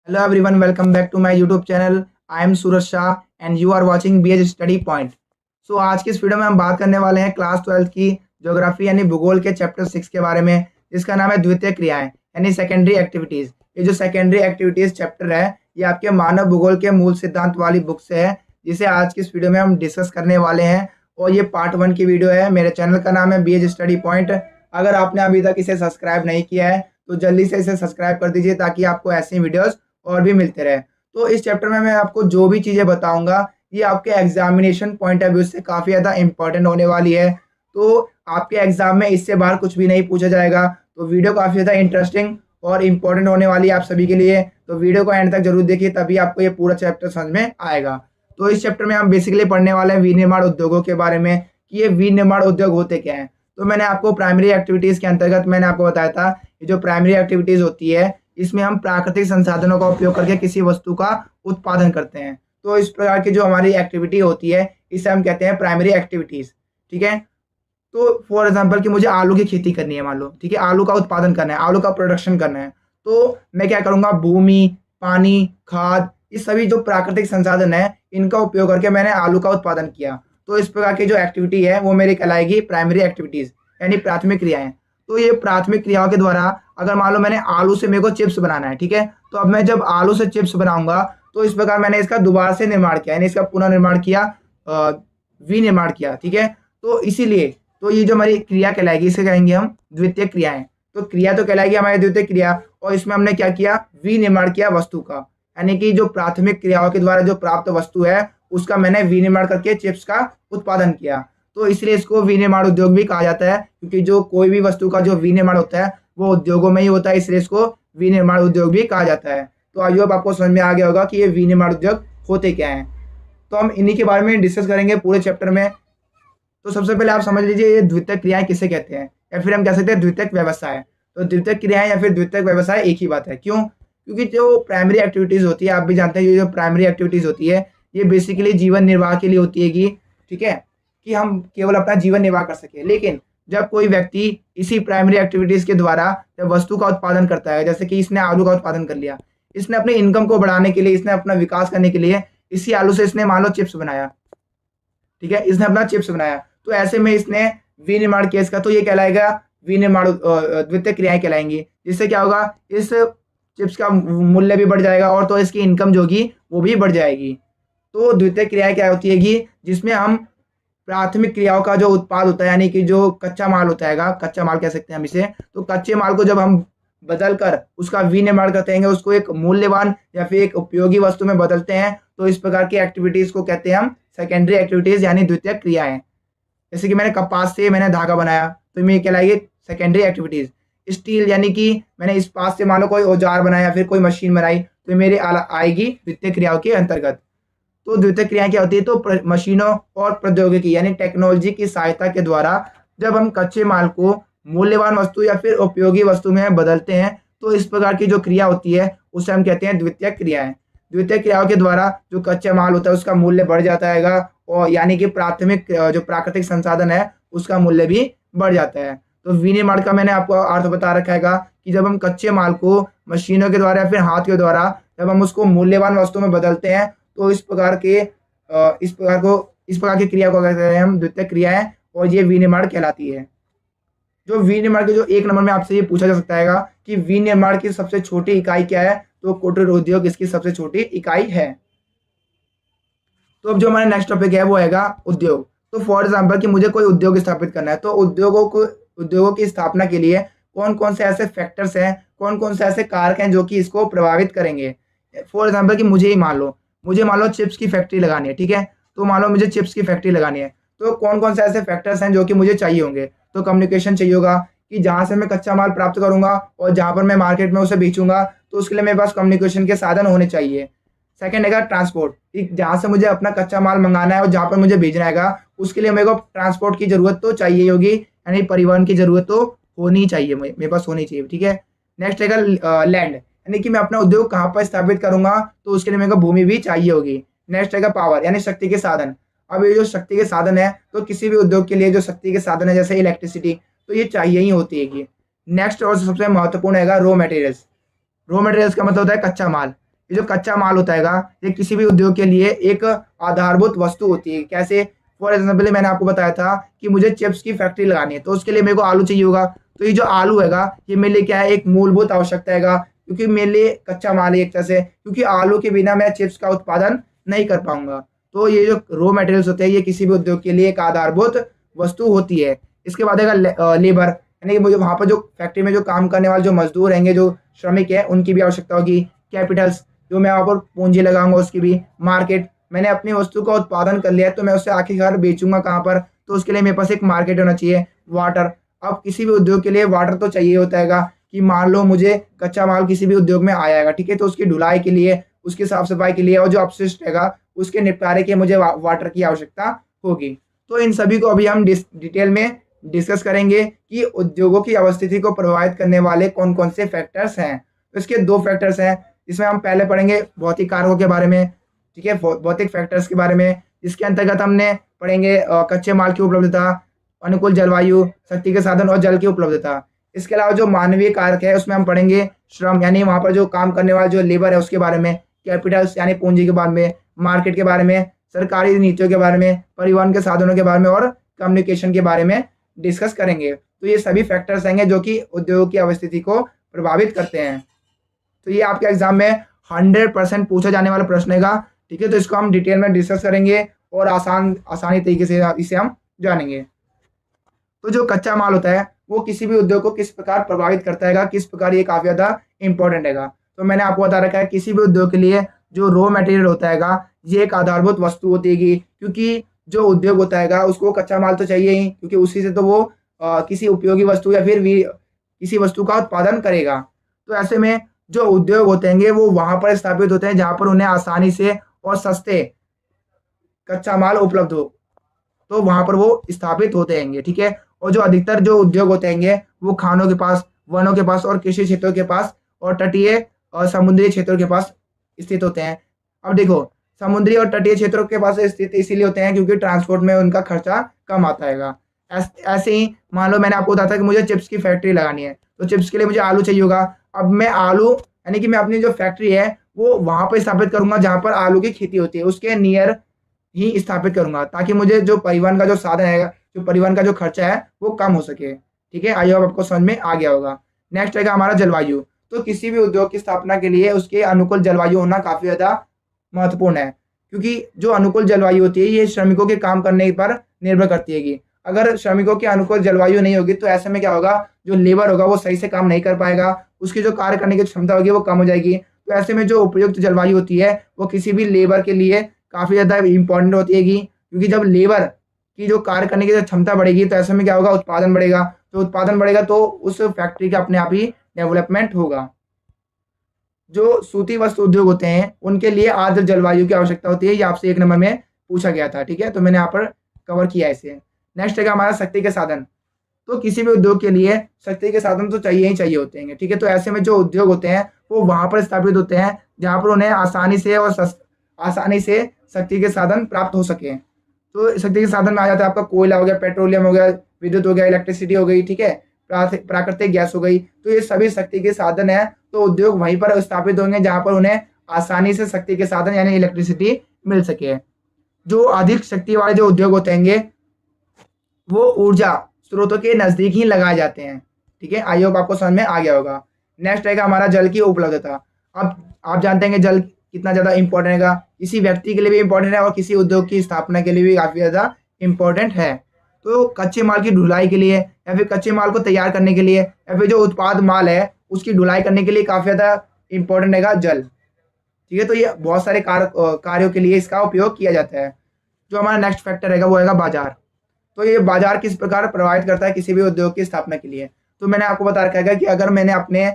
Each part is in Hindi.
Hello everyone, welcome back to my YouTube channel. I am Suraj Shah and you are watching BH Study Point. So आज की इस वीडियो में हम बात करने वाले हैं क्लास 12 की ज्योग्राफी यानी भूगोल के चैप्टर 6 के बारे में, जिसका नाम है द्वितीय क्रियाएं यानी सेकेंडरी एक्टिविटीज। ये जो सेकेंडरी एक्टिविटीज चैप्टर है ये आपके मानव भूगोल के मूल सिद्धांत वाली बुक से है, जिसे आज की इस वीडियो में हम डिस्कस करने वाले हैं। और ये पार्ट 1 की वीडियो है। मेरे चैनल का नाम है BH स्टडी पॉइंट। अगर आपने अभी तक इसे सब्सक्राइब नहीं किया है तो जल्दी से इसे सब्सक्राइब कर दीजिए ताकि आपको ऐसी वीडियोस और भी मिलते रहे। तो इस चैप्टर में मैं आपको जो भी चीज़ें बताऊंगा ये आपके एग्जामिनेशन पॉइंट ऑफ व्यू से काफ़ी ज़्यादा इंपॉर्टेंट होने वाली है। तो आपके एग्जाम में इससे बाहर कुछ भी नहीं पूछा जाएगा। तो वीडियो काफ़ी ज़्यादा इंटरेस्टिंग और इम्पोर्टेंट होने वाली है आप सभी के लिए। तो वीडियो को एंड तक जरूर देखिए, तभी आपको ये पूरा चैप्टर समझ में आएगा। तो इस चैप्टर में हम बेसिकली पढ़ने वाले हैं विनिर्माण उद्योगों के बारे में कि ये विनिर्माण उद्योग होते क्या हैं। तो मैंने आपको प्राइमरी एक्टिविटीज़ के अंतर्गत मैंने आपको बताया था ये जो प्राइमरी एक्टिविटीज़ होती है इसमें हम प्राकृतिक संसाधनों का उपयोग करके किसी वस्तु का उत्पादन करते हैं। तो इस प्रकार की जो हमारी एक्टिविटी होती है इसे हम कहते हैं प्राइमरी एक्टिविटीज़। ठीक है। तो फॉर एग्जांपल कि मुझे आलू की खेती करनी है, मान लो, ठीक है, आलू का उत्पादन करना है, आलू का प्रोडक्शन करना है। तो मैं क्या करूँगा, भूमि, पानी, खाद, ये सभी जो प्राकृतिक संसाधन है इनका उपयोग करके मैंने आलू का उत्पादन किया। तो इस प्रकार की जो एक्टिविटी है वो मेरी कहलाएगी प्राइमरी एक्टिविटीज़ यानी प्राथमिक क्रियाएं। तो ये प्राथमिक क्रियाओं के द्वारा अगर मान लो मैंने आलू से मेरे को चिप्स बनाना है, ठीक है, तो अब मैं जब आलू से चिप्स बनाऊंगा तो इस प्रकार मैंने इसका दोबारा से निर्माण किया यानी इसका पुनर्निर्माण किया, विनिर्माण किया। ठीक है। तो इसीलिए तो ये जो हमारी क्रिया कहलाएगी इसे कहेंगे हम द्वितीय क्रियाएं। तो क्रिया तो कहलाएगी हमारी द्वितीय क्रिया, और इसमें हमने क्या किया, विनिर्माण किया वस्तु का, यानी कि जो प्राथमिक क्रियाओं के द्वारा जो प्राप्त वस्तु है उसका मैंने विनिर्माण करके चिप्स का उत्पादन किया। तो इसलिए इसको विनिर्माण उद्योग भी कहा जाता है, क्योंकि जो कोई भी वस्तु का जो विनिर्माण होता है वो उद्योगों में ही होता है, इसलिए इसको विनिर्माण उद्योग भी कहा जाता है। तो आई होप आपको समझ में आ गया होगा कि ये विनिर्माण उद्योग होते क्या हैं। तो हम इन्हीं के बारे में डिस्कस करेंगे पूरे चैप्टर में। तो सबसे पहले आप समझ लीजिए ये द्वितीयक क्रियाएं किसे कहते हैं, या फिर हम कह सकते हैं द्वितीयक व्यवसाय। तो द्वितीयक क्रियाएं या फिर द्वितीयक व्यवसाय एक ही बात है। क्यों? क्योंकि जो प्राइमरी एक्टिविटीज़ होती है, आप भी जानते हैं, ये जो प्राइमरी एक्टिविटीज़ होती है ये बेसिकली जीवन निर्वाह के लिए होती है कि, ठीक है, कि हम केवल अपना जीवन निर्वाह कर सकें। लेकिन जब कोई व्यक्ति इसी प्राइमरी एक्टिविटीज़ के द्वारा जब वस्तु का उत्पादन करता है, जैसे कि इसने आलू का उत्पादन कर लिया, इसने अपनी इनकम को बढ़ाने के लिए, इसने अपना विकास करने के लिए इसी आलू से इसने मान लो चिप्स बनाया, ठीक है, इसने अपना चिप्स बनाया, तो ऐसे में इसने विनिर्माण किया इसका, तो ये कहलाएगा विनिर्माण द्वितीय क्रियाएं कहलाएंगी। जिससे क्या होगा, इस चिप्स का मूल्य भी बढ़ जाएगा और तो इसकी इनकम जो होगी वो भी बढ़ जाएगी। तो द्वितीय क्रियाएं क्या होती है, जिसमें हम प्राथमिक क्रियाओं का जो उत्पाद होता है यानी कि जो कच्चा माल होता है, कच्चा माल कह सकते हैं हम इसे, तो कच्चे माल को जब हम बदल कर उसका विनिर्माण करते हैं, उसको एक मूल्यवान या फिर एक उपयोगी वस्तु में बदलते हैं, तो इस प्रकार की एक्टिविटीज़ को कहते हैं हम सेकेंडरी एक्टिविटीज़ यानी द्वितीय क्रियाएं। जैसे कि मैंने कपास से मैंने धागा बनाया तो ये कहलाएगी सेकेंडरी एक्टिविटीज़। स्टील यानी कि मैंने इस्पात से मान लो कोई औजार बनाया या फिर कोई मशीन बनाई तो मेरे आएगी द्वितीय क्रियाओं के अंतर्गत। तो द्वितीय क्रियाएं क्या होती है, तो मशीनों और प्रौद्योगिकी यानी टेक्नोलॉजी की सहायता के द्वारा जब हम कच्चे माल को मूल्यवान वस्तु या फिर उपयोगी वस्तु में बदलते हैं, तो इस प्रकार की जो क्रिया होती है उसे हम कहते हैं द्वितीय क्रियाएं। द्वितीय क्रियाओं के द्वारा जो कच्चा माल होता है उसका मूल्य बढ़ जाता है, और यानी कि प्राथमिक जो प्राकृतिक संसाधन है उसका मूल्य भी बढ़ जाता है। तो विनिर्माण का मैंने आपको अर्थ बता रखा है कि जब हम कच्चे माल को मशीनों के द्वारा या फिर हाथ के द्वारा जब हम उसको मूल्यवान वस्तु में बदलते हैं, तो इस प्रकार की क्रिया को कहते हैं हम द्वितीय क्रियाएं, और ये विनिर्माण कहलाती है। जो विनिर्माण के जो एक नंबर में आपसे ये पूछा जा सकता है कि विनिर्माण की सबसे छोटी इकाई क्या है, तो कुटीर उद्योग इसकी सबसे छोटी इकाई है। तो अब जो हमारा नेक्स्ट टॉपिक है वो आएगा उद्योग। तो फॉर एग्जाम्पल कि मुझे कोई उद्योग स्थापित करना है, तो उद्योगों की स्थापना के लिए कौन कौन से ऐसे फैक्टर्स हैं, कौन कौन से ऐसे कारक हैं जो कि इसको प्रभावित करेंगे। फॉर एग्जाम्पल कि मुझे मान लो चिप्स की फैक्ट्री लगानी है, ठीक है, तो मान लो मुझे चिप्स की फैक्ट्री लगानी है, तो कौन कौन से ऐसे फैक्टर्स हैं जो कि मुझे चाहिए होंगे। तो कम्युनिकेशन चाहिए होगा कि जहाँ से मैं कच्चा माल प्राप्त करूँगा और जहाँ पर मैं मार्केट में उसे बेचूंगा, तो उसके लिए मेरे पास कम्युनिकेशन के साधन होने चाहिए। सेकंड है ट्रांसपोर्ट, जहाँ से मुझे अपना कच्चा माल मंगाना है और जहाँ पर मुझे भेजना है उसके लिए मेरे को ट्रांसपोर्ट की ज़रूरत तो चाहिए होगी, यानी परिवहन की ज़रूरत तो होनी चाहिए, मेरे पास होनी चाहिए। ठीक है। नेक्स्ट है लैंड, यानी कि मैं अपना उद्योग कहाँ पर स्थापित करूँगा, तो उसके लिए मेरे को भूमि भी चाहिए होगी। नेक्स्ट है पावर, यानी शक्ति के साधन। अब ये जो शक्ति के साधन है, तो किसी भी उद्योग के लिए जो शक्ति के साधन है जैसे इलेक्ट्रिसिटी, तो ये चाहिए ही होती है। नेक्स्ट और सबसे महत्वपूर्ण है रॉ मटेरियल्स। रॉ मटेरियल्स का मतलब होता है कच्चा माल, ये जो कच्चा माल होता है ये किसी भी उद्योग के लिए एक आधारभूत वस्तु होती है। कैसे? फॉर एग्जाम्पल मैंने आपको बताया था कि मुझे चिप्स की फैक्ट्री लगानी है, तो उसके लिए मेरे को आलू चाहिए होगा। तो ये जो आलू हैगा ये मेरे लिए क्या है, एक मूलभूत आवश्यकता हैगा, क्योंकि मेरे लिए कच्चा माल है एक तरह से, क्योंकि आलू के बिना मैं चिप्स का उत्पादन नहीं कर पाऊंगा। तो ये जो रॉ मटेरियल्स होते हैं ये किसी भी उद्योग के लिए एक आधारभूत वस्तु होती है। इसके बाद हैगा लेबर, यानी कि मुझे वहाँ पर जो फैक्ट्री में जो काम करने वाले जो मजदूर रहेंगे, जो श्रमिक है, उनकी भी आवश्यकता होगी। कैपिटल्स, जो मैं वहाँ पर पूंजी लगाऊंगा उसकी भी। मार्केट, मैंने अपनी वस्तु का उत्पादन कर लिया है तो मैं उसे आखिरकार बेचूंगा कहाँ पर, तो उसके लिए मेरे पास एक मार्केट होना चाहिए। वाटर, अब किसी भी उद्योग के लिए वाटर तो चाहिए होता है कि मान लो मुझे कच्चा माल किसी भी उद्योग में आया ठीक है, तो उसकी ढुलाई के लिए, उसकी साफ सफाई के लिए और जो अपशिष्ट हैगा उसके निपटारे के मुझे वाटर की आवश्यकता होगी। तो इन सभी को अभी हम डिटेल में डिस्कस करेंगे कि उद्योगों की अवस्थिति को प्रभावित करने वाले कौन कौन से फैक्टर्स हैं। तो इसके दो फैक्टर्स हैं, इसमें हम पहले पढ़ेंगे भौतिक कारकों के बारे में, ठीक है, भौतिक फैक्टर्स के बारे में। इसके अंतर्गत हमने पढ़ेंगे कच्चे माल की उपलब्धता, अनुकूल जलवायु, शक्ति के साधन और जल की उपलब्धता। इसके अलावा जो मानवीय कारक है उसमें हम पढ़ेंगे श्रम, यानी वहाँ पर जो काम करने वाला जो लेबर है उसके बारे में। कैपिटल्स यानी पूंजी के बारे में। मार्केट के बारे में। सरकारी नीतियों के बारे में। परिवहन के साधनों के बारे में और कम्युनिकेशन के बारे में डिस्कस करेंगे। तो ये सभी फैक्टर्स हैं जो कि उद्योग की अवस्थिति को प्रभावित करते हैं। तो ये आपके एग्जाम में 100% पूछा जाने वाला प्रश्न है, ठीक है। तो इसको हम डिटेल में डिस्कस करेंगे और आसानी तरीके से इसे हम जानेंगे। तो जो कच्चा माल होता है वो किसी भी उद्योग को किस प्रकार प्रभावित करता है, किस प्रकार ये काफ़ी ज़्यादा इंपॉर्टेंट है। तो मैंने आपको बता रखा है किसी भी उद्योग के लिए जो रॉ मटेरियल होता है ये एक आधारभूत वस्तु होती है, क्योंकि जो उद्योग होता है उसको कच्चा माल तो चाहिए ही, क्योंकि उसी से तो वो किसी उपयोगी वस्तु या फिर किसी वस्तु का उत्पादन करेगा। तो ऐसे में जो उद्योग होते हैं वो वहाँ पर स्थापित होते हैं जहाँ पर उन्हें आसानी से और सस्ते कच्चा माल उपलब्ध हो, तो वहाँ पर वो स्थापित होते हैं, ठीक है। और जो अधिकतर जो उद्योग होते हैं वो खानों के पास, वनों के पास और कृषि क्षेत्रों के पास और तटीय और समुद्री क्षेत्रों के पास स्थित होते हैं। अब देखो, समुद्री और तटीय क्षेत्रों के पास स्थित इसीलिए होते हैं क्योंकि ट्रांसपोर्ट में उनका खर्चा कम आता है। ऐसे ही मान लो मैंने आपको बताया था कि मुझे चिप्स की फैक्ट्री लगानी है, तो चिप्स के लिए मुझे आलू चाहिए होगा। अब मैं आलू, यानी कि मैं अपनी जो फैक्ट्री है वो वहाँ पर स्थापित करूँगा जहाँ पर आलू की खेती होती है, उसके नियर ही स्थापित करूँगा, ताकि मुझे जो परिवहन का जो साधन है, जो परिवहन का जो खर्चा है वो कम हो सके, ठीक है। आई होप आपको समझ में आ गया होगा। नेक्स्ट है हमारा जलवायु। तो किसी भी उद्योग की स्थापना के लिए उसके अनुकूल जलवायु होना काफ़ी ज़्यादा महत्वपूर्ण है, क्योंकि जो अनुकूल जलवायु होती है ये श्रमिकों के काम करने पर निर्भर करती है। अगर श्रमिकों की अनुकूल जलवायु नहीं होगी तो ऐसे में क्या होगा, जो लेबर होगा वो सही से काम नहीं कर पाएगा, उसकी जो कार्य करने की क्षमता होगी वो कम हो जाएगी। तो ऐसे में जो उपयुक्त जलवायु होती है वो किसी भी लेबर के लिए काफ़ी ज़्यादा इंपॉर्टेंट होती है, क्योंकि जब लेबर की जो कार्य करने की जो क्षमता बढ़ेगी तो ऐसे में क्या होगा, उत्पादन बढ़ेगा। तो उत्पादन बढ़ेगा तो उस फैक्ट्री का अपने आप ही डेवलपमेंट होगा। जो सूती वस्त्र उद्योग होते हैं उनके लिए आर्द्र जलवायु की आवश्यकता होती है, ये आपसे 1 नंबर में पूछा गया था, ठीक है। तो मैंने यहाँ पर कवर किया है इसे। नेक्स्ट है हमारा शक्ति के साधन। तो किसी भी उद्योग के लिए शक्ति के साधन तो चाहिए ही चाहिए होते हैं, ठीक है। तो ऐसे में जो उद्योग होते हैं वो वहाँ पर स्थापित होते हैं जहाँ पर उन्हें आसानी से शक्ति के साधन प्राप्त हो सके। तो शक्ति के साधन में आ जाता है आपका कोयला हो गया, पेट्रोलियम हो गया, विद्युत हो गया, इलेक्ट्रिसिटी हो गई, ठीक है, प्राकृतिक गैस हो गई। तो ये सभी शक्ति के साधन है, तो उद्योग वहीं पर स्थापित होंगे जहाँ पर उन्हें आसानी से शक्ति के साधन यानी इलेक्ट्रिसिटी मिल सके। जो अधिक शक्ति वाले जो उद्योग होते हैं वो ऊर्जा स्रोतों के नज़दीक ही लगाए जाते हैं, ठीक है। आई होप आपको समझ में आ गया होगा। नेक्स्ट रहेगा हमारा जल की उपलब्धता। अब आप जानते हैं कि जल कितना ज़्यादा इंपॉर्टेंट है, किसी व्यक्ति के लिए भी इंपॉर्टेंट है और किसी उद्योग की स्थापना के लिए भी काफ़ी ज़्यादा इंपॉर्टेंट है। तो कच्चे माल की ढुलाई के लिए या फिर कच्चे माल को तैयार करने के लिए या फिर जो उत्पाद माल है उसकी ढुलाई करने के लिए काफ़ी ज़्यादा इंपॉर्टेंट है जल, ठीक है। तो ये बहुत सारे कार्यों के लिए इसका उपयोग किया जाता है। जो हमारा नेक्स्ट फैक्टर रहेगा वो है बाजार। तो ये बाजार किस प्रकार प्रभावित करता है किसी भी उद्योग की स्थापना के लिए। तो मैंने आपको बता रखा है कि अगर मैंने अपने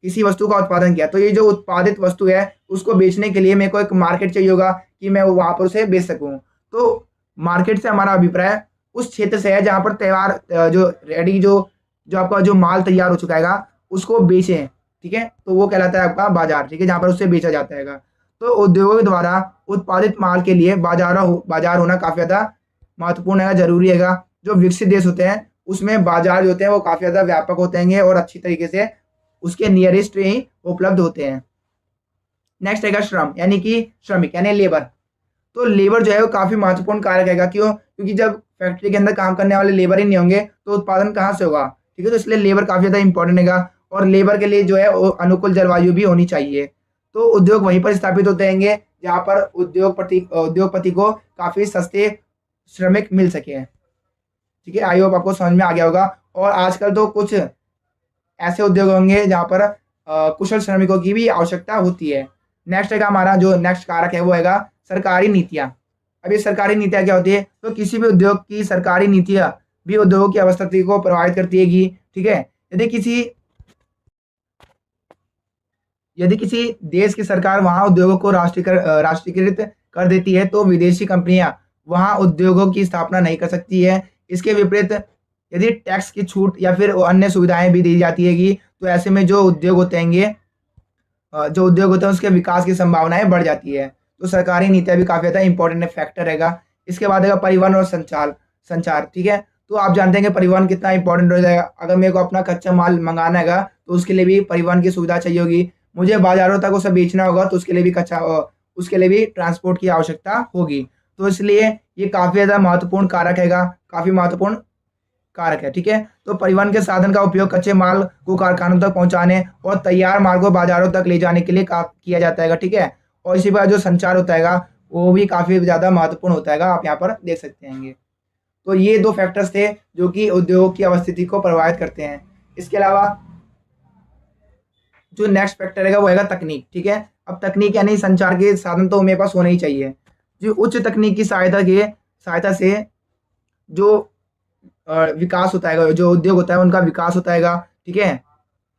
किसी वस्तु का उत्पादन किया तो ये जो उत्पादित वस्तु है उसको बेचने के लिए मेरे को एक मार्केट चाहिए होगा कि मैं वहाँ पर उसे बेच सकूँ। तो मार्केट से हमारा अभिप्राय उस क्षेत्र से है जहाँ पर तैयार जो रेडी जो आपका जो माल तैयार हो चुका है उसको बेचें, ठीक है। तो वो कहलाता है आपका बाजार, ठीक है, जहाँ पर उससे बेचा जाता है। तो उद्योगों के द्वारा उत्पादित माल के लिए बाजार होना काफ़ी ज़्यादा महत्वपूर्ण है, जरूरी है। जो विकसित देश होते हैं उसमें बाजार जो होते हैं वो काफ़ी ज़्यादा व्यापक होते हैं और अच्छी तरीके से उसके नियरेस्ट ही उपलब्ध होते हैं। नेक्स्ट रहेगा श्रम यानी कि श्रमिक यानी लेबर। तो लेबर जो है वो काफ़ी महत्वपूर्ण कारक है। क्यों? क्योंकि जब फैक्ट्री के अंदर काम करने वाले लेबर ही नहीं होंगे तो उत्पादन कहाँ से होगा? ठीक है, तो इसलिए लेबर काफ़ी ज़्यादा इंपॉर्टेंट है और लेबर के लिए जो है वो अनुकूल जलवायु भी होनी चाहिए। तो उद्योग वहीं पर स्थापित होते रहेंगे जहाँ पर उद्योगपति को काफ़ी सस्ते श्रमिक मिल सके। ठीक है, आई होप आपको समझ में आ गया होगा। और आजकल तो कुछ ऐसे उद्योग होंगे जहाँ पर कुशल श्रमिकों की भी आवश्यकता होती है। नेक्स्ट है हमारा जो नेक्स्ट कारक है वो है सरकारी नीतियाँ। अब ये सरकारी नीतियाँ क्या होती है? तो किसी भी उद्योग की सरकारी नीतियाँ भी उद्योगों की अवस्थिति को प्रभावित करती है। ठीक है, यदि किसी देश की सरकार वहाँ उद्योगों को राष्ट्रीयकृत कर देती है तो विदेशी कंपनियां वहाँ उद्योगों की स्थापना नहीं कर सकती है। इसके विपरीत यदि टैक्स की छूट या फिर अन्य सुविधाएं भी दी जाती है तो ऐसे में जो उद्योग होते हैं उसके विकास की संभावनाएं बढ़ जाती है। तो सरकारी नीतियाँ भी काफ़ी ज़्यादा इंपॉर्टेंट फैक्टर रहेगा। इसके बाद है परिवहन और संचार। ठीक है, तो आप जानते हैं कि परिवहन कितना इंपॉर्टेंट हो जाएगा। अगर मेरे को अपना कच्चा माल मंगाना है तो उसके लिए भी परिवहन की सुविधा चाहिए होगी। मुझे बाजारों तक उसे बेचना होगा तो उसके लिए भी ट्रांसपोर्ट की आवश्यकता होगी। तो इसलिए ये काफ़ी ज़्यादा महत्वपूर्ण कारक काफ़ी महत्वपूर्ण कारक है। ठीक है, तो परिवहन के साधन का उपयोग कच्चे माल को कारखानों तक पहुंचाने और तैयार माल को बाजारों तक ले जाने के लिए किया जाता है। ठीक है, और इसी प्रकार जो संचार होता है वो भी काफ़ी ज़्यादा महत्वपूर्ण होता है, आप यहाँ पर देख सकते हैं। तो ये 2 फैक्टर्स थे जो कि उद्योग की अवस्थिति को प्रभावित करते हैं। इसके अलावा जो नेक्स्ट फैक्टर है वो है तकनीक। ठीक है, अब तकनीक यानी संचार के साधन तो मेरे पास होने ही चाहिए। जो उच्च तकनीक की सहायता से जो विकास होता है, जो उद्योग होता है उनका विकास होता है। ठीक है,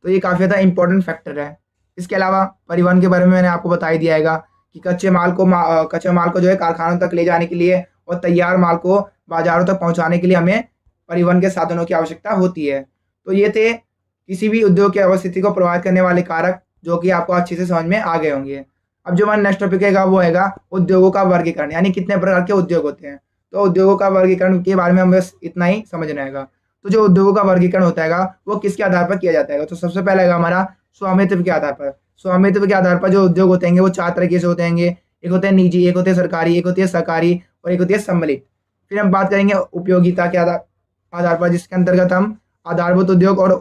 तो ये काफ़ी ज़्यादा इंपॉर्टेंट फैक्टर है। इसके अलावा परिवहन के बारे में मैंने आपको बता ही दिया है कि कच्चे माल को जो है कारखानों तक ले जाने के लिए और तैयार माल को बाजारों तक पहुंचाने के लिए हमें परिवहन के साधनों की आवश्यकता होती है। तो ये थे किसी भी उद्योग की अवस्थिति को प्रभावित करने वाले कारक जो कि आपको अच्छे से समझ में आ गए होंगे। अब जो हमारा नेक्स्ट टॉपिक है वो है उद्योगों का वर्गीकरण यानी कितने प्रकार के उद्योग होते हैं। तो उद्योगों का वर्गीकरण के बारे में हमें बस इतना ही समझना है। तो जो उद्योगों का वर्गीकरण होता है वो किसके आधार पर किया जाता है? तो सबसे पहले है हमारा स्वामित्व के आधार पर। स्वामित्व के आधार पर जो उद्योग होते हैं वो 4 तरीके से होते हैं। एक होते हैं निजी, एक होते हैं सरकारी, एक होती है सहकारी और एक होती है सम्मिलित। फिर हम बात करेंगे उपयोगिता के आधार पर, जिसके अंतर्गत हम आधारभूत उद्योग और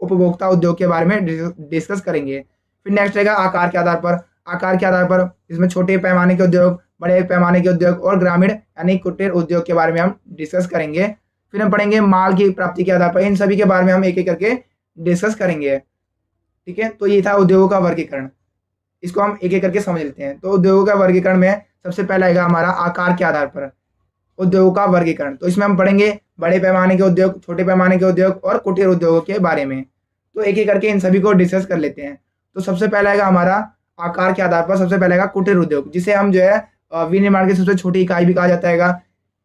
उपभोक्ता उद्योग के बारे में डिस्कस करेंगे। फिर नेक्स्ट रहेगा आकार के आधार पर इसमें छोटे पैमाने के उद्योग, बड़े पैमाने के उद्योग और ग्रामीण यानी कुटीर उद्योग के बारे में हम डिस्कस करेंगे। फिर हम पढ़ेंगे माल की प्राप्ति के आधार पर। इन सभी के बारे में हम एक एक करके डिस्कस करेंगे। ठीक है, तो ये था उद्योगों का वर्गीकरण। इसको हम एक एक करके समझ लेते हैं। तो उद्योगों का वर्गीकरण में सबसे पहला आएगा हमारा आकार के आधार पर उद्योगों का वर्गीकरण। तो इसमें हम पढ़ेंगे बड़े पैमाने के उद्योग, छोटे पैमाने के उद्योग और कुटीर उद्योगों के बारे में। तो एक एक करके इन सभी को डिस्कस कर लेते हैं। तो सबसे पहला आएगा हमारा आकार के आधार पर, सबसे पहले आएगा कुटीर उद्योग, जिसे हम जो है विनिर्माण की सबसे छोटी इकाई भी कहा जाता है।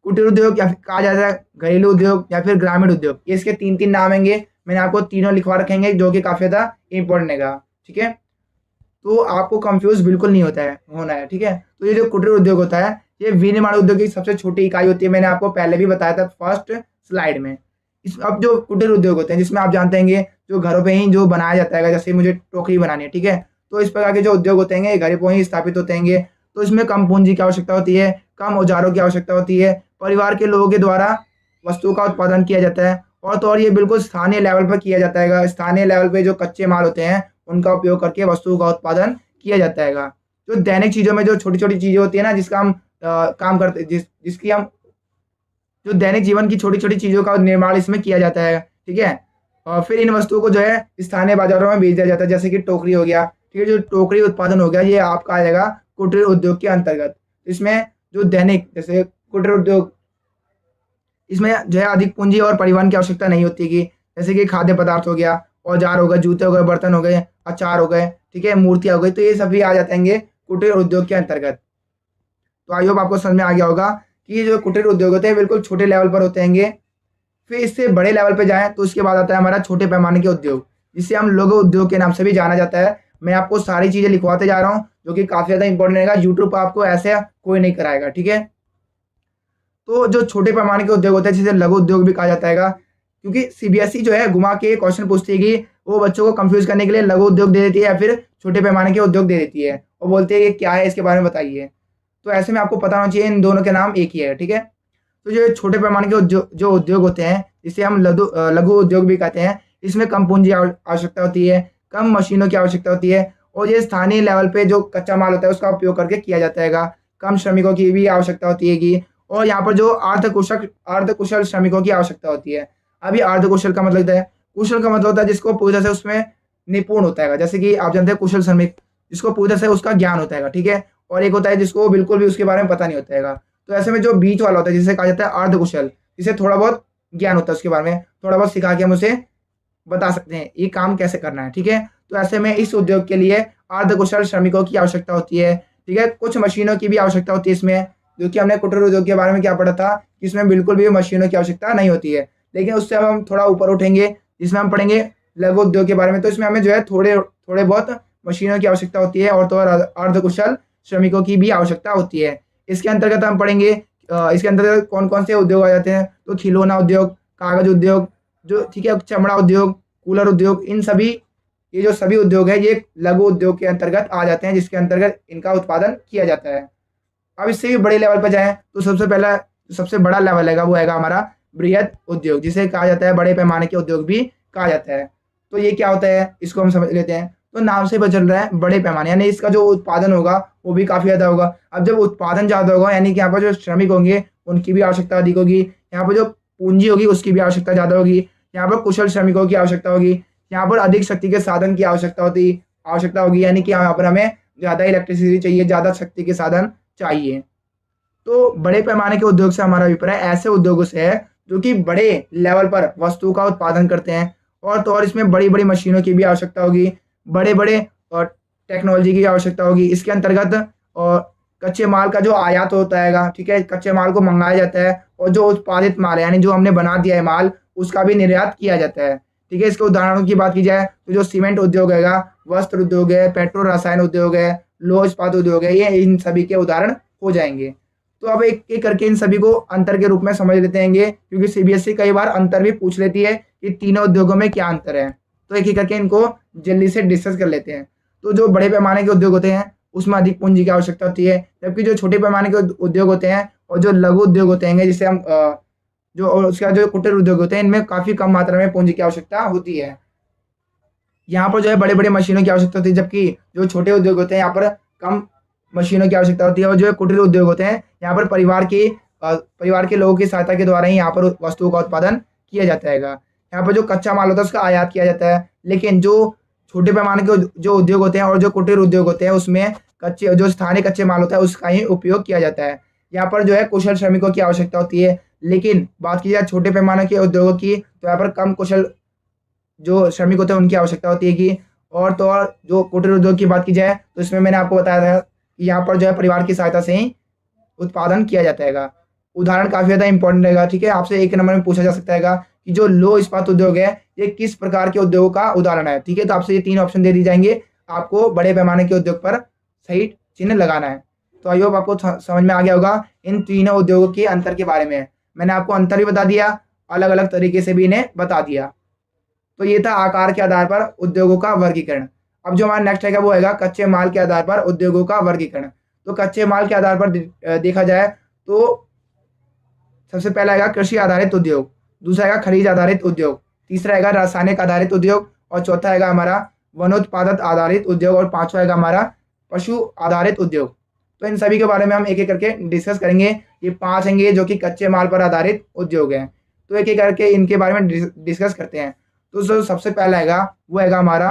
कुटीर उद्योग या फिर कहा जाता है घरेलू उद्योग या फिर ग्रामीण उद्योग। ये इसके 3 नाम होंगे। मैंने आपको तीनों लिखवा रखेंगे जो कि काफ़ी ज़्यादा इंपॉर्टेंट है। ठीक है, तो आपको कंफ्यूज बिल्कुल नहीं होना है। ठीक है, तो ये जो कुटीर उद्योग होता है ये विनिर्माण उद्योग की सबसे छोटी इकाई होती है। मैंने आपको पहले भी बताया था फर्स्ट स्लाइड में। अब जो कुटीर उद्योग होते हैं जिसमें आप जानते हैं जो घरों पे ही जो बनाया जाता है, जैसे मुझे टोकरी बनानी है। ठीक है, तो इस प्रकार के जो उद्योग होते हैं घर पर ही स्थापित होते हैं। तो इसमें कम पूंजी की आवश्यकता होती है, कम औजारों की आवश्यकता होती है, परिवार के लोगों के द्वारा वस्तुओं का उत्पादन किया जाता है और तो और ये बिल्कुल स्थानीय लेवल पर किया जाता है। स्थानीय लेवल पे जो कच्चे माल होते हैं उनका उपयोग करके वस्तुओं का उत्पादन किया जाता है। जो दैनिक चीज़ों में जो छोटी छोटी चीज़ें होती है ना, जिसका हम काम करते जिसकी हम जो दैनिक जीवन की छोटी छोटी चीज़ों का निर्माण इसमें किया जाता है। ठीक है, और फिर इन वस्तुओं को जो है स्थानीय बाजारों में बेच दिया जाता है, जैसे कि टोकरी हो गया। ठीक है, जो टोकरी उत्पादन हो गया ये आपका आ जाएगा कुटीर उद्योग के अंतर्गत। इसमें जो दैनिक जैसे कुटीर उद्योग, इसमें जो है अधिक पूंजी और परिवहन की आवश्यकता नहीं होती कि जैसे कि खाद्य पदार्थ हो गया, औजार हो गए, जूते हो गए, बर्तन हो गए, अचार हो गए। ठीक है, मूर्तियाँ हो गई, तो ये सभी आ जाते हैं कुटीर उद्योग के अंतर्गत। तो आई होप आपको समझ में आ गया होगा कि जो कुटीर उद्योग होते हैं बिल्कुल छोटे लेवल पर होते हैं। फिर इससे बड़े लेवल पे जाएं तो उसके बाद आता है हमारा छोटे पैमाने के उद्योग, जिसे हम लघु उद्योग के नाम से भी जाना जाता है। मैं आपको सारी चीज़ें लिखवाते जा रहा हूँ जो कि काफ़ी ज़्यादा इंपॉर्टेंट रहेगा। यूट्यूब पर आपको ऐसे कोई नहीं कराएगा। ठीक है, तो जो छोटे पैमाने के उद्योग होते हैं जिसे लघु उद्योग भी कहा जाता है, क्योंकि सीबीएसई जो है घुमा के क्वेश्चन पूछती है कि वो बच्चों को कंफ्यूज करने के लिए लघु उद्योग दे देती है या फिर छोटे पैमाने के उद्योग दे देती है और बोलती है ये क्या है, इसके बारे में बताइए। तो ऐसे में आपको पता होना चाहिए इन दोनों के नाम एक ही है, ठीक है। तो जो छोटे पैमाने के जो उद्योग होते हैं, जिसे हम लघु उद्योग भी कहते हैं, इसमें कम पूंजी आवश्यकता होती है, कम मशीनों की आवश्यकता होती है और ये स्थानीय लेवल पे जो कच्चा माल होता है उसका उपयोग करके किया जाता है। कम श्रमिकों की भी आवश्यकता होती है और यहाँ पर जो अर्धकुशल श्रमिकों की आवश्यकता होती है। अभी अर्धकुशल का मतलब है, कुशल का मतलब होता है जिसको पूरी तरह से उसमें निपुण होता है, जैसे कि आप जानते हैं कुशल श्रमिक, जिसको पूरी तरह से उसका ज्ञान होता है, ठीक है। और एक होता है जिसको बिल्कुल भी उसके बारे में पता नहीं होता है। तो ऐसे में जो बीच वाला होता है जिसे कहा जाता है अर्धकुशल, जिसे थोड़ा बहुत ज्ञान होता है उसके बारे में, थोड़ा बहुत सिखा के हम उसे बता सकते हैं ये काम कैसे करना है, ठीक है। तो ऐसे में इस उद्योग के लिए अर्धकुशल श्रमिकों की आवश्यकता होती है, ठीक है। कुछ मशीनों की भी आवश्यकता होती है इसमें, जो कि हमने कुटीर उद्योग के बारे में क्या पढ़ा था कि इसमें बिल्कुल भी मशीनों की आवश्यकता नहीं होती है। लेकिन उससे हम थोड़ा ऊपर उठेंगे, जिसमें हम पढ़ेंगे लघु उद्योग के बारे में, तो इसमें हमें जो है थोड़े बहुत मशीनों की आवश्यकता होती है और तो अर्धकुशल श्रमिकों की भी आवश्यकता होती है। इसके अंतर्गत हम पढ़ेंगे इसके अंतर्गत कौन कौन से उद्योग आ जाते हैं। तो खिलौना उद्योग, कागज उद्योग, जो ठीक है, चमड़ा उद्योग, कूलर उद्योग, ये जो सभी उद्योग है ये लघु उद्योग के अंतर्गत आ जाते हैं, जिसके अंतर्गत इनका उत्पादन किया जाता है। अब इससे भी बड़े लेवल पर जाएं तो सबसे बड़ा लेवल है वो है हमारा बृहद उद्योग, जिसे कहा जाता है बड़े पैमाने के उद्योग भी कहा जाता है। तो ये क्या होता है इसको हम समझ लेते हैं। तो नाम से पता चल रहा है बड़े पैमाने, यानी इसका जो उत्पादन होगा वो भी काफ़ी ज़्यादा होगा। अब जब उत्पादन ज़्यादा होगा यानी कि यहाँ पर जो श्रमिक होंगे उनकी भी आवश्यकता अधिक होगी, यहाँ पर जो पूंजी होगी उसकी भी आवश्यकता ज़्यादा होगी, यहाँ पर कुशल श्रमिकों की आवश्यकता होगी, यहाँ पर अधिक शक्ति के साधन की आवश्यकता होगी, यानी कि यहाँ पर हमें ज़्यादा इलेक्ट्रिसिटी चाहिए, ज़्यादा शक्ति के साधन चाहिए। तो बड़े पैमाने के उद्योग से हमारा अभिप्राय ऐसे उद्योगों से है जो कि बड़े लेवल पर वस्तु का उत्पादन करते हैं और तो और इसमें बड़ी बड़ी मशीनों की भी आवश्यकता होगी, बड़े बड़े और टेक्नोलॉजी की आवश्यकता होगी। इसके अंतर्गत और कच्चे माल का जो आयात होता है, ठीक है, कच्चे माल को मंगाया जाता है और जो उत्पादित माल है यानी जो हमने बना दिया है माल, उसका भी निर्यात किया जाता है, ठीक है। इसके उदाहरणों की बात की जाए तो जो सीमेंट उद्योग है, वस्त्र उद्योग है, पेट्रो रसायन उद्योग है, लौह इस्पात उद्योग है, ये इन सभी के उदाहरण हो जाएंगे। तो अब एक एक करके इन सभी को अंतर के रूप में समझ लेते हैं, क्योंकि सीबीएसई कई बार अंतर भी पूछ लेती है कि तीनों उद्योगों में क्या अंतर है। तो एक एक करके इनको जल्दी से डिस्कस कर लेते हैं। तो जो बड़े पैमाने के उद्योग होते हैं उसमें अधिक पूंजी की आवश्यकता होती है, जबकि जो छोटे पैमाने के उद्योग होते हैं और जो लघु उद्योग होते हैं, जिसे हम उसका जो कुटीर उद्योग होते हैं, इनमें काफ़ी कम मात्रा में पूंजी की आवश्यकता होती है। यहाँ पर जो है बड़े बड़े मशीनों की आवश्यकता होती है, जबकि जो छोटे उद्योग होते हैं यहाँ पर कम मशीनों की आवश्यकता होती है। और जो कुटीर उद्योग होते हैं यहाँ पर परिवार के लोगों की सहायता के द्वारा ही यहाँ पर वस्तुओं का उत्पादन किया जाता है। यहाँ पर जो कच्चा माल होता है उसका आयात किया जाता है, लेकिन जो छोटे पैमाने के जो उद्योग होते हैं और जो कुटीर उद्योग होते हैं उसमें जो स्थानीय कच्चे माल होता है उसका ही उपयोग किया जाता है। यहाँ पर जो है कुशल श्रमिकों की आवश्यकता होती है, लेकिन बात की जाए छोटे पैमाने के उद्योगों की तो यहाँ पर कम कुशल जो श्रमिक होते हैं उनकी आवश्यकता होती है और तो और जो कुटीर उद्योग की बात की जाए तो इसमें मैंने आपको बताया था कि यहाँ पर जो है परिवार की सहायता से ही उत्पादन किया जाता है। उदाहरण काफ़ी ज़्यादा इंपॉर्टेंट रहेगा, ठीक है। आपसे एक नंबर में पूछा जा सकता है कि जो लौह इस्पात उद्योग है ये किस प्रकार के उद्योगों का उदाहरण है, ठीक है। तो आपसे ये 3 ऑप्शन दे दी जाएंगे, आपको बड़े पैमाने के उद्योग पर सही चिन्ह लगाना है। तो आई होप आपको समझ में आ गया होगा इन तीनों उद्योगों के अंतर के बारे में। मैंने आपको अंतर भी बता दिया, अलग अलग तरीके से भी इन्हें बता दिया। तो ये था आकार के आधार पर उद्योगों का वर्गीकरण। अब जो हमारा नेक्स्ट है वो है कच्चे माल के आधार पर उद्योगों का वर्गीकरण। तो कच्चे माल के आधार पर देखा जाए तो सबसे पहला है कृषि आधारित उद्योग, दूसरा है खनिज आधारित उद्योग, तीसरा है रासायनिक आधारित उद्योग और चौथा है हमारा वनोत्पादक आधारित उद्योग और पांचवा है हमारा पशु आधारित उद्योग। तो इन सभी के बारे में हम एक एक करके डिस्कस करेंगे। ये 5 हैं जो कि कच्चे माल पर आधारित उद्योग हैं। तो एक एक करके इनके बारे में डिस्कस करते हैं। तो जो सबसे पहला है वो है हमारा,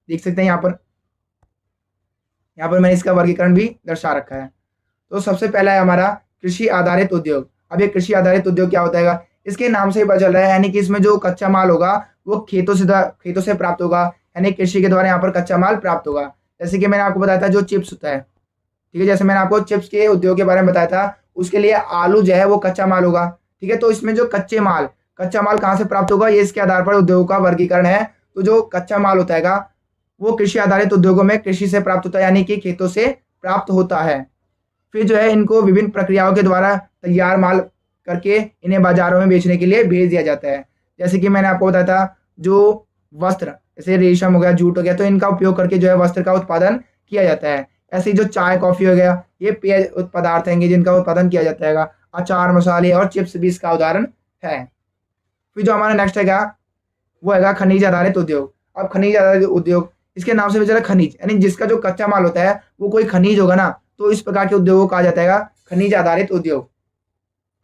देख सकते हैं यहाँ पर मैंने इसका वर्गीकरण भी दर्शा रखा है। तो सबसे पहला है हमारा कृषि आधारित उद्योग। अब ये कृषि आधारित उद्योग क्या होता है, इसके नाम से ही पता चल रहा है, यानी कि इसमें जो कच्चा माल होगा वो खेतों से प्राप्त होगा, यानी कृषि के द्वारा यहाँ पर कच्चा माल प्राप्त होगा। जैसे कि मैंने आपको बताया था जो चिप्स होता है, ठीक है, जैसे मैंने आपको चिप्स के उद्योग के बारे में बताया था, उसके लिए आलू जो है वो कच्चा माल होगा, ठीक है। तो इसमें जो कच्चा माल कहाँ से प्राप्त होगा, ये इसके आधार पर उद्योग का वर्गीकरण है। तो जो कच्चा माल होता है वो कृषि आधारित उद्योगों में कृषि से प्राप्त होता है, यानी कि खेतों से प्राप्त होता है। फिर जो है इनको विभिन्न प्रक्रियाओं के द्वारा तैयार माल करके इन्हें बाजारों में बेचने के लिए भेज दिया जाता है। जैसे कि मैंने आपको बताया था जो वस्त्र जैसे रेशम हो गया, जूट हो गया, तो इनका उपयोग करके जो है वस्त्र का उत्पादन किया जाता है। ऐसे ही जो चाय कॉफी हो गया, ये पेय पदार्थ हैं जिनका उत्पादन किया जाता है। अचार, मसाले और चिप्स भी इसका उदाहरण है। फिर जो हमारा नेक्स्ट है वो है खनिज आधारित उद्योग। अब खनिज आधारित उद्योग, इसके नाम से भी जरा खनिज, यानी जिसका जो कच्चा माल होता है वो कोई खनिज होगा ना, तो इस प्रकार के उद्योगों को कहा जाता है खनिज आधारित उद्योग।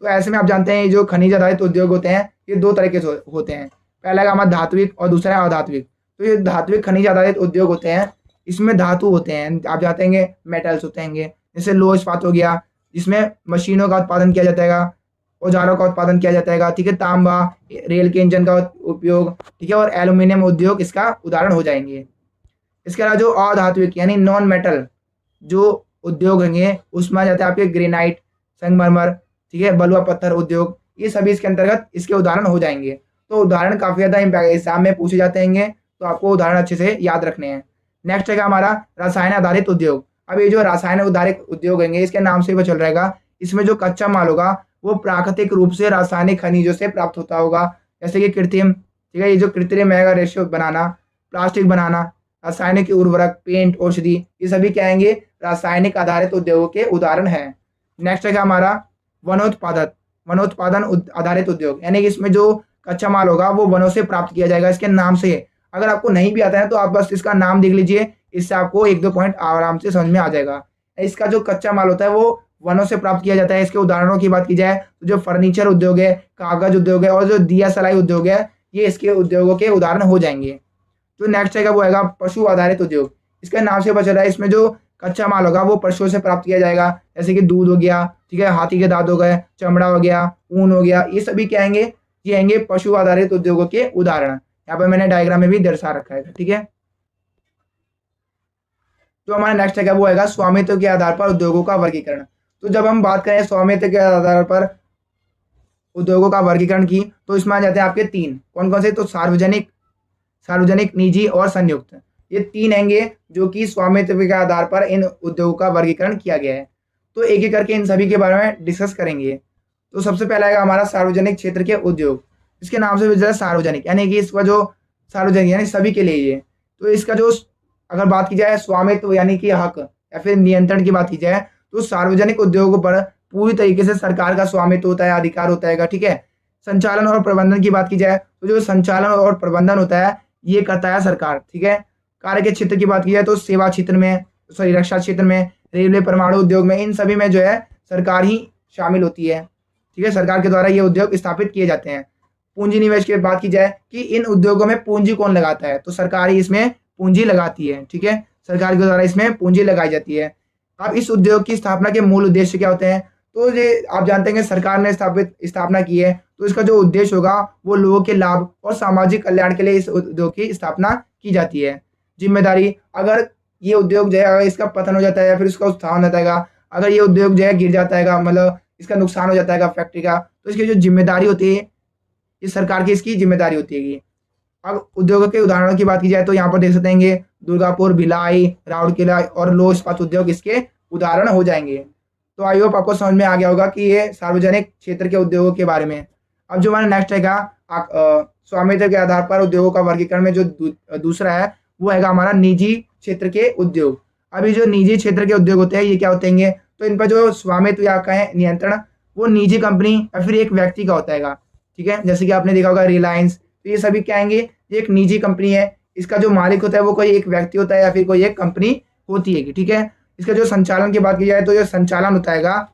तो ऐसे में आप जानते हैं जो खनिज आधारित उद्योग होते हैं ये दो तरह के होते हैं। पहला है हमारा धात्विक और दूसरा है अधात्विक। तो ये धात्विक खनिज आधारित उद्योग होते हैं, इसमें धातु होते हैं, आप जानते हैं मेटल्स होते हैं, जैसे लोह इस्पात हो गया, जिसमें मशीनों का उत्पादन किया जाता है, औजारों का उत्पादन किया जाता है, ठीक है, तांबा, रेल के इंजन का उपयोग, ठीक है, और एल्यूमिनियम उद्योग इसका उदाहरण हो जाएंगे। इसके अलावा जो अधात्विक यानी नॉन मेटल जो उद्योग होंगे उसमें आ जाते हैं आपके ग्रेनाइट, संगमरमर, ठीक है, बलुआ पत्थर उद्योग, ये सभी इसके अंतर्गत इसके उदाहरण हो जाएंगे। तो उदाहरण काफ़ी ज़्यादा एग्जाम में पूछे जाते हैं, तो आपको उदाहरण अच्छे से याद रखने हैं। नेक्स्ट है हमारा रसायन आधारित उद्योग। अब ये जो रसायन आधारित उद्योग होंगे इसके नाम से ही चल रहेगा, इसमें जो कच्चा माल होगा वो प्राकृतिक रूप से रासायनिक खनिजों से प्राप्त होता होगा, जैसे कि कृत्रिम, ठीक है, ये जो कृत्रिम है रेशो बनाना, प्लास्टिक बनाना, रासायनिक उर्वरक, पेंट, औषधि, ये सभी क्या आएंगे रासायनिक आधारित उद्योगों के उदाहरण हैं। नेक्स्ट है हमारा वनोत्पादन आधारित उद्योग, यानी कि इसमें जो कच्चा माल होगा वो वनों से प्राप्त किया जाएगा। इसके नाम से अगर आपको नहीं भी आता है तो आप बस इसका नाम देख लीजिए, इससे आपको एक दो पॉइंट आराम से समझ में आ जाएगा। इसका जो कच्चा माल होता है वो वनों से प्राप्त किया जाता है। इसके उदाहरणों की बात की जाए तो जो फर्नीचर उद्योग है, कागज उद्योग है और जो दिया सलाई उद्योग है, ये इसके उद्योगों के उदाहरण हो जाएंगे। जो नेक्स्ट है वो है पशु आधारित उद्योग। इसका नाम से पता चल रहा है, इसमें जो कच्चा माल होगा वो पशुओं से प्राप्त किया जाएगा, जैसे कि दूध हो गया, ठीक है, हाथी के दांत हो गए, चमड़ा हो गया, ऊन हो गया, ये सभी क्या आएंगे, ये आएंगे पशु आधारित उद्योगों के उदाहरण। यहाँ पर मैंने डायग्राम में भी दर्शा रखा है, ठीक है। जो हमारा नेक्स्ट है वो है स्वामित्व के आधार पर उद्योगों का वर्गीकरण। तो जब हम बात करें स्वामित्व के आधार पर उद्योगों का वर्गीकरण की, तो इसमें आ जाते हैं आपके तीन, कौन कौन से, तो सार्वजनिक, निजी और संयुक्त, ये तीन आएंगे जो कि स्वामित्व के आधार पर इन उद्योगों का वर्गीकरण किया गया है। तो एक एक करके इन सभी के बारे में डिस्कस करेंगे। तो सबसे पहला है हमारा सार्वजनिक क्षेत्र के उद्योग। इसके नाम से भी सार्वजनिक, यानी कि इसका जो सार्वजनिक यानी सभी के लिए ये, तो इसका जो अगर बात की जाए स्वामित्व यानी कि हक या फिर नियंत्रण की बात की जाए, तो सार्वजनिक उद्योगों पर पूरी तरीके से सरकार का स्वामित्व होता है, अधिकार होता है, ठीक है। संचालन और प्रबंधन की बात की जाए तो जो संचालन और प्रबंधन होता है ये करता है सरकार, ठीक है। कार्य के क्षेत्र की बात की जाए तो सेवा क्षेत्र में, रक्षा क्षेत्र में, रेलवे, परमाणु उद्योग में, इन सभी में जो है सरकार ही शामिल होती है, ठीक है। सरकार के द्वारा ये उद्योग स्थापित किए जाते हैं। पूंजी निवेश की बात की जाए कि इन उद्योगों में पूंजी कौन लगाता है, तो सरकार ही इसमें पूंजी लगाती है, ठीक है, सरकार के द्वारा इसमें पूंजी लगाई जाती है। अब इस उद्योग की स्थापना के मूल उद्देश्य क्या होते हैं, तो ये आप जानते हैं कि सरकार ने स्थापना की है, तो इसका जो उद्देश्य होगा वो लोगों के लाभ और सामाजिक कल्याण के लिए इस उद्योग की स्थापना की जाती है। जिम्मेदारी, अगर ये उद्योग जो है अगर इसका पतन हो जाता है या फिर इसका उत्थान होता है, अगर ये उद्योग जो है गिर जाता है, मतलब इसका नुकसान हो जाता है फैक्ट्री का, तो इसकी जो जिम्मेदारी होती है ये सरकार की इसकी जिम्मेदारी होती है। अब उद्योगों के उदाहरणों की बात की जाए तो यहाँ पर देख सकते हैं दुर्गापुर, भिलाई, राउरकेला और लोह इस्पात उद्योग इसके उदाहरण हो जाएंगे। तो आई होप आपको समझ में आ गया होगा कि ये सार्वजनिक क्षेत्र के उद्योगों के बारे में। अब जो हमारा नेक्स्ट है स्वामित्व के आधार पर उद्योगों का वर्गीकरण में जो दूसरा है वो है हमारा निजी क्षेत्र के उद्योग। अभी जो निजी क्षेत्र के उद्योग होते हैं ये क्या होते हैं, तो इन पर जो स्वामित्व या कहें नियंत्रण वो निजी कंपनी या फिर एक व्यक्ति का होता है, ठीक है। जैसे कि आपने देखा होगा रिलायंस, तो ये सभी क्या आएंगे, ये एक निजी कंपनी है, इसका जो मालिक होता है वो कोई एक व्यक्ति होता है या फिर कोई एक कंपनी होती है, ठीक है। इसका जो संचालन की बात की जाए तो जो संचालन होता है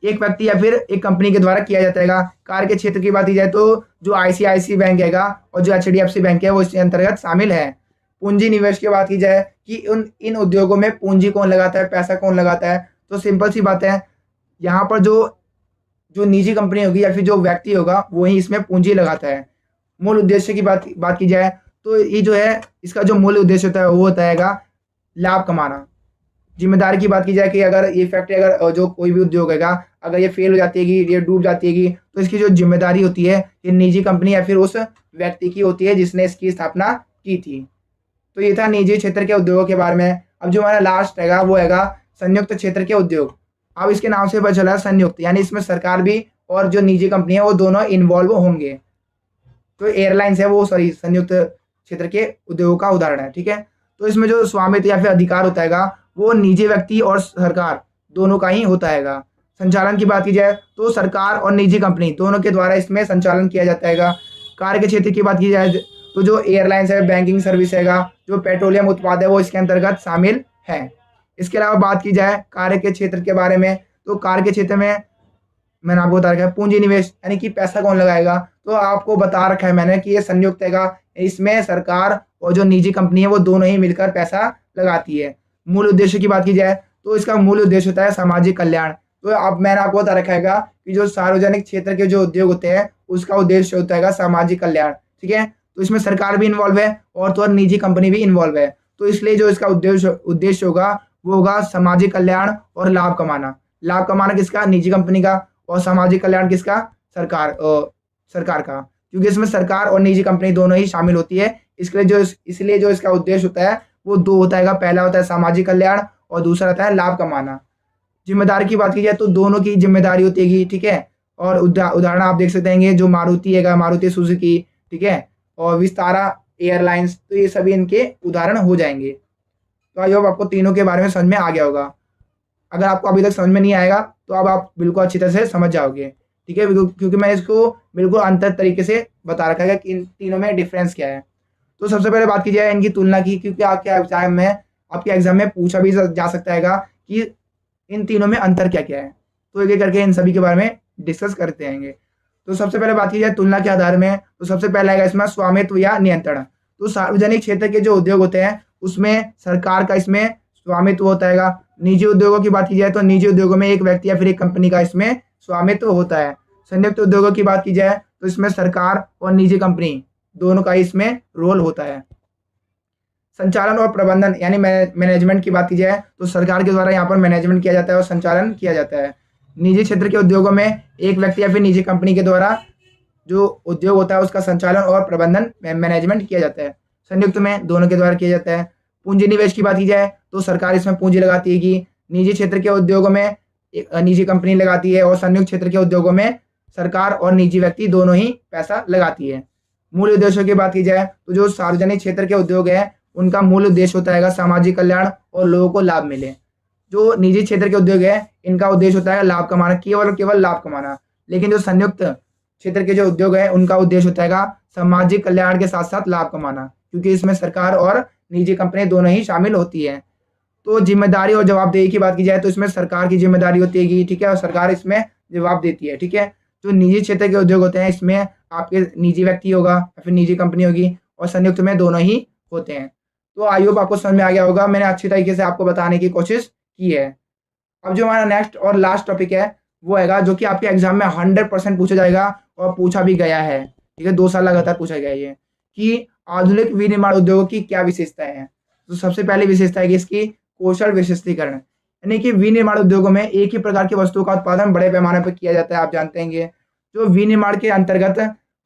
एक व्यक्ति या फिर एक कंपनी के द्वारा किया जाता है। कार्य के क्षेत्र की बात की जाए तो जो आईसीआईसी बैंक है और जो एचडीएफसी बैंक है वो इसके अंतर्गत शामिल है। पूंजी निवेश की बात की जाए कि इन उद्योगों में पूंजी कौन लगाता है, पैसा कौन लगाता है, तो सिंपल सी बात है, यहाँ पर जो निजी कंपनी होगी या फिर जो व्यक्ति होगा वही इसमें पूंजी लगाता है। मूल उद्देश्य की बात की जाए तो ये जो है इसका जो मूल उद्देश्य होता है वो होता है लाभ कमाना। जिम्मेदारी की बात की जाए कि अगर ये फैक्ट्री अगर जो कोई भी उद्योग है अगर ये फेल हो जाती है, ये डूब जाती है, तो इसकी जो जिम्मेदारी होती है ये निजी कंपनी या फिर उस व्यक्ति की होती है जिसने इसकी स्थापना की थी। तो ये था निजी क्षेत्र के उद्योगों के बारे में। अब जो हमारा लास्ट है वो है संयुक्त क्षेत्र के उद्योग। अब इसके नाम से पता चला संयुक्त, यानी इसमें सरकार भी और जो निजी कंपनी है वो दोनों इन्वॉल्व होंगे। तो एयरलाइंस है वो संयुक्त क्षेत्र के उद्योगों का उदाहरण है। ठीक है, तो इसमें जो स्वामित्व या फिर अधिकार होता है वो निजी व्यक्ति और सरकार दोनों का ही होता है। संचालन की बात की जाए तो सरकार और निजी कंपनी दोनों के द्वारा इसमें संचालन किया जाता है। कार्य के क्षेत्र की बात की जाए तो जो एयरलाइंस है, बैंकिंग सर्विस है, जो पेट्रोलियम उत्पाद है वो इसके अंतर्गत शामिल है। इसके अलावा बात की जाए कार्य के क्षेत्र के बारे में, तो कार्य के क्षेत्र में मैंने आपको बता रखा है पूंजी निवेश यानी कि पैसा कौन लगाएगा, तो आपको बता रखा है मैंने कि ये संयुक्त है। इसमें सरकार और जो निजी कंपनी है वो दोनों ही मिलकर पैसा लगाती है। मूल उद्देश्य की बात की जाए तो इसका मूल उद्देश्य होता है सामाजिक कल्याण। तो अब मैंने आपको बता रखा है कि जो सार्वजनिक क्षेत्र के जो उद्योग होते हैं उसका उद्देश्य होता है सामाजिक कल्याण। ठीक है, तो इसमें सरकार भी इन्वॉल्व है और तो और निजी कंपनी भी इन्वॉल्व है। तो इसलिए जो इसका उद्देश्य होगा वो होगा सामाजिक कल्याण और लाभ कमाना। लाभ कमाना किसका? निजी कंपनी का। और सामाजिक कल्याण किसका? सरकार का, क्योंकि इसमें सरकार और निजी कंपनी दोनों ही शामिल होती है। इसलिए जो इसका उद्देश्य होता है वो दो होता है। पहला होता है सामाजिक कल्याण और दूसरा होता है लाभ कमाना। जिम्मेदारी की बात की जाए तो दोनों की जिम्मेदारी होती है। ठीक है, और उदाहरण आप देख सकते हैं जो मारुति है, मारुति सुजुकी, ठीक है, और विस्तारा एयरलाइंस, तो ये सभी इनके उदाहरण हो जाएंगे। तो आई होप आपको तीनों के बारे में समझ में आ गया होगा। अगर आपको अभी तक समझ में नहीं आएगा तो अब आप बिल्कुल अच्छी तरह से समझ जाओगे। ठीक है, क्योंकि मैंने इसको बिल्कुल अंतर तरीके से बता रखा है कि इन तीनों में डिफरेंस क्या है। तो सबसे पहले बात की जाए इनकी तुलना की, क्योंकि आपके एग्जाम में पूछा भी जा सकता है कि इन तीनों में अंतर क्या क्या है। तो एक एक करके इन सभी के बारे में डिस्कस करते हैं। तो सबसे पहले बात की जाए तुलना के आधार में, तो सबसे पहला है इसमें स्वामित्व या नियंत्रण। तो सार्वजनिक क्षेत्र के जो उद्योग होते हैं उसमें सरकार का इसमें स्वामित्व होता है। निजी उद्योगों की बात की जाए तो निजी उद्योगों में एक व्यक्ति या फिर एक कंपनी का इसमें स्वामित्व होता है। संयुक्त उद्योगों की बात की जाए तो इसमें सरकार और निजी कंपनी दोनों का इसमें रोल होता है। संचालन और प्रबंधन यानी मैनेजमेंट की बात की जाए तो सरकार के द्वारा यहाँ पर मैनेजमेंट किया जाता है और संचालन किया जाता है। निजी क्षेत्र के उद्योगों में एक व्यक्ति या फिर निजी कंपनी के द्वारा जो उद्योग होता है उसका संचालन और प्रबंधन मैनेजमेंट किया जाता है। संयुक्त में दोनों के द्वारा किया जाता है। पूंजी निवेश की बात की जाए तो सरकार इसमें पूंजी लगाती है कि निजी क्षेत्र के उद्योगों में एक निजी कंपनी लगाती है और संयुक्त क्षेत्र के उद्योगों में सरकार और निजी व्यक्ति दोनों ही पैसा लगाती है। मूल उद्देश्यों की बात की जाए तो जो सार्वजनिक क्षेत्र के उद्योग है उनका मूल उद्देश्य होता है सामाजिक कल्याण और लोगों को लाभ मिले। जो निजी क्षेत्र के उद्योग है इनका उद्देश्य होता है लाभ कमाना, केवल और केवल लाभ कमाना। लेकिन जो संयुक्त क्षेत्र के जो उद्योग है उनका उद्देश्य होता है सामाजिक कल्याण के साथ साथ लाभ कमाना, क्योंकि इसमें सरकार और निजी कंपनी दोनों ही शामिल होती है। तो जिम्मेदारी और जवाबदेही की बात की जाए तो इसमें सरकार की जिम्मेदारी होती है, ठीक है, और सरकार इसमें जवाब देती है। ठीक है, जो निजी क्षेत्र के उद्योग होते हैं इसमें आपके निजी व्यक्ति होगा या फिर निजी कंपनी होगी और संयुक्त में दोनों ही होते हैं। तो आई होप आपको समझ में आ गया होगा। मैंने अच्छी तरीके से आपको बताने की कोशिश की है। अब जो हमारा नेक्स्ट और लास्ट टॉपिक है वो है जो कि आपके एग्जाम में 100% पूछा जाएगा और पूछा भी गया है। ठीक है, 2 साल लगातार पूछा गया है कि आधुनिक विनिर्माण उद्योगों की क्या विशेषताएं हैं। तो सबसे पहली विशेषता है कि इसकी कौशल विशिष्टीकरण, यानी कि विनिर्माण उद्योगों में एक ही प्रकार की वस्तुओं का उत्पादन बड़े पैमाने पर किया जाता है। आप जानते हैं जो विनिर्माण के अंतर्गत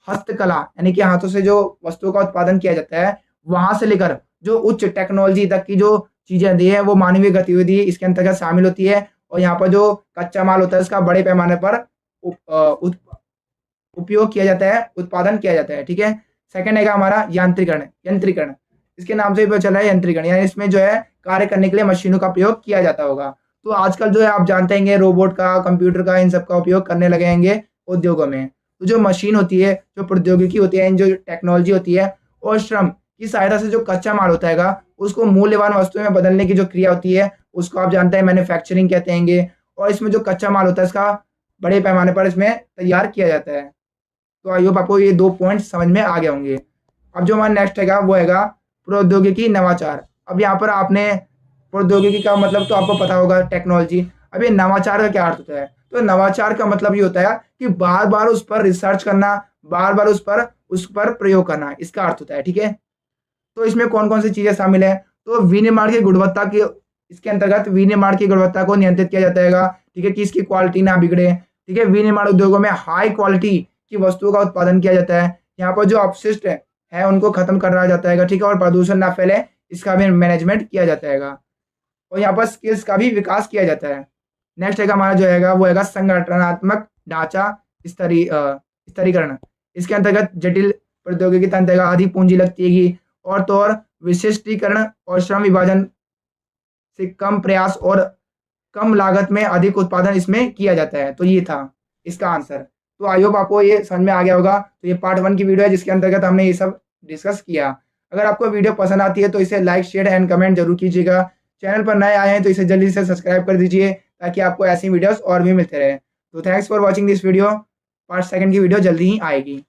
हस्तकला यानी कि हाथों से जो वस्तुओं का उत्पादन किया जाता है वहां से लेकर जो उच्च टेक्नोलॉजी तक की जो चीजें दी है वो मानवीय गतिविधि इसके अंतर्गत शामिल होती है। और यहाँ पर जो कच्चा माल होता है उसका बड़े पैमाने पर उपयोग किया जाता है, उत्पादन किया जाता है। ठीक है, सेकंड है हमारा यंत्रीकरण। इसके नाम से भी पता चल रहा है यंत्रीकरण, यानी इसमें जो है कार्य करने के लिए मशीनों का प्रयोग किया जाता होगा। तो आजकल जो है आप जानते हैं रोबोट का, कंप्यूटर का, इन सब का उपयोग करने लगे हैं उद्योगों में। तो जो मशीन होती है, जो प्रौद्योगिकी होती है, जो टेक्नोलॉजी होती है और श्रम की सहायता से जो कच्चा माल होता है उसको मूल्यवान वस्तुओं में बदलने की जो क्रिया होती है उसको आप जानते हैं मैन्युफैक्चरिंग कहते हैं। और इसमें जो कच्चा माल होता है इसका बड़े पैमाने पर इसमें तैयार किया जाता है। तो आई होप आपको ये 2 पॉइंट समझ में आ गए होंगे। अब जो हमारा नेक्स्ट है वो है प्रौद्योगिकी नवाचार। अब यहाँ पर आपने प्रौद्योगिकी का मतलब तो आपको पता होगा टेक्नोलॉजी। अब ये नवाचार का क्या अर्थ होता है? तो नवाचार का मतलब ये होता है कि बार बार उस पर रिसर्च करना, बार बार उस पर प्रयोग करना, इसका अर्थ होता है। ठीक है, तो इसमें कौन कौन सी चीजें शामिल है? तो विनिर्माण की गुणवत्ता की, इसके अंतर्गत विनिर्माण की गुणवत्ता को नियंत्रित किया जाता है। ठीक है, कि इसकी क्वालिटी ना बिगड़े। ठीक है, विनिर्माण उद्योगों में हाई क्वालिटी की वस्तुओं का उत्पादन किया जाता है। यहाँ पर जो अपशिष्ट है उनको खत्म करा जाता है। ठीक है, और प्रदूषण ना फैले इसका भी मैनेजमेंट किया जाता है। और यहाँ पर स्किल्स का भी विकास किया जाता है। नेक्स्ट है हमारा जो है वो है संगठनात्मक ढांचा स्तरीकरण। इसके अंतर्गत जटिल प्रौद्योगिकी तंत्र अधिक पूंजी लगती है और तो और विशिष्टीकरण और श्रम विभाजन से कम प्रयास और कम लागत में अधिक उत्पादन इसमें किया जाता है। तो ये था इसका आंसर। तो आई होप आपको ये समझ में आ गया होगा। तो ये पार्ट 1 की वीडियो है जिसके अंतर्गत हमने ये सब डिस्कस किया। अगर आपको वीडियो पसंद आती है तो इसे लाइक, शेयर एंड कमेंट जरूर कीजिएगा। चैनल पर नए आए हैं तो इसे जल्दी से सब्सक्राइब कर दीजिए ताकि आपको ऐसी वीडियोस और भी मिलते रहे। तो thanks for watching this video. Part 2 की वीडियो जल्दी ही आएगी।